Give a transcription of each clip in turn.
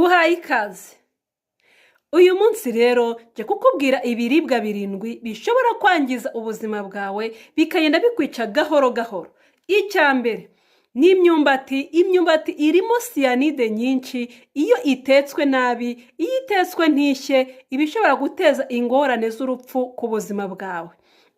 nguhaye ikaze. Uyu munsi rero nje kukubwira ibiribwa 7 bishobora kwangiza ubuzima bwawe bikagenda bikwica gahoro gahoro. Icyambere ni imyumbati. Imyumbati irimo cyanide nyinshi, iyo itetswe nabi, iyo itetswe ntishye, ibishobora guteza ingorane z'urupfu ku buzima bwawe.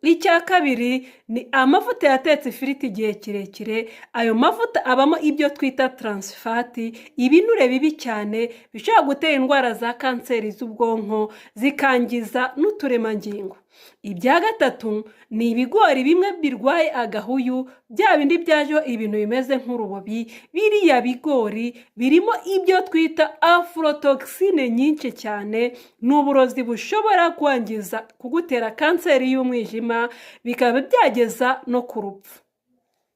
Icya kabiri ni amavuta yatetse ifiriti igihe kirekire. Ayo mavuta abamo ibyo twita transfati, ibinure bibi cyane bishobora gutera indwara za kanseri z'ubwonko, zikangiza n'uturemangingo. Ibya gatatu ni ibigori bimwe birwaye agahuyu, bya bindi byajeho ibintu bimeze nk'urubobi. Biriya bigori birimo ibyo twita aflatoxine nyinshi cyane, n'uburozi bushobora kwangiza kugutera kanseri y'umwijima, bikaba byageza no ku rupfu.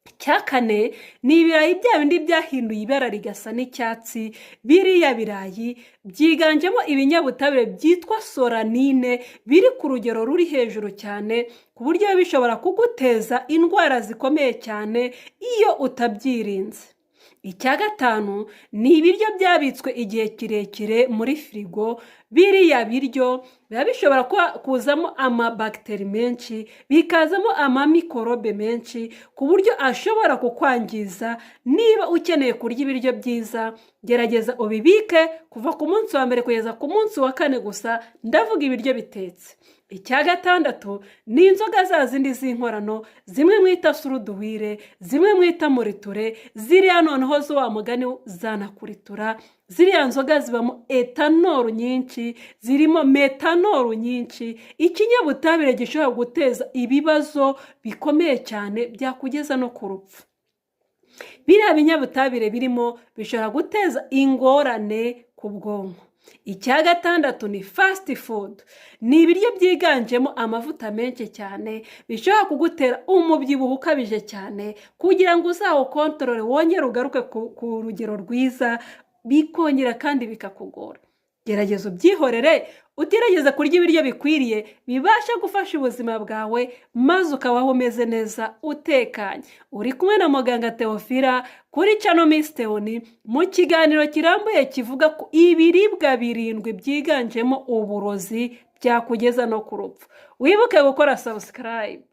Icya kane ni ibirayi bya bindi byahinduye ibara rigasa n'icyatsi. Biriya birayi byiganjemo ibinyabutabire byitwa solanine, biri ku rugero ruri hejuru cyane, ku buryo bishobora kuguteza indwara zikomeye cyane iyo utabyirinze. Icya gatanu ni ibiryo byabitswe igihe kirekire muri firigo. Biriya biryo biba bishobora kuzamo amabagiteri menshi, bikazamo amamikorobe menshi, ku buryo ashobora kukwangiza. Niba ukeneye kurya ibiryo byiza, gerageza ubibike kuva ku munsi wa mbere kugeza ku munsi wa 4 gusa, ndavuga ibiryo bitetse. Icya gatandatu ni inzoga za zindi z'inkorano, zimwe mwita suruduwire, zimwe mwita muriture. Ziriya noneho zo wa mugani zanakuritura. Ziriya nzoga zibamo etanolu nyinshi, zirimo metanolu nyinshi, ikinyabutabire gishobora guteza ibibazo bikomeye cyane byakugeza no ku rupfu. Biriya binyabutabire birimo bishobora guteza ingorane ku bwonko. Icya gatandatu ni fast food. Ni ibiryo byiganjemo amavuta menshi cyane, bishobora kugutera umubyibuho ukabije cyane, kugira ngo uzawukontorore wongere ugaruke ku rugero rwiza, bikongera kandi bikakugora. Gerageza ubyihorere, ugerageza kurya ibiryo bikwiriye bibasha gufasha ubuzima bwawe, maze ukabaho umeze neza utekanye. Uri kumwe na muganga Theophila kuri channel Miss Theoni, mu kiganiro kirambuye kivuga ku ibiribwa 7 byiganjemo uburozi byakugeza no ku rupfu. Wibuke gukora subscribe.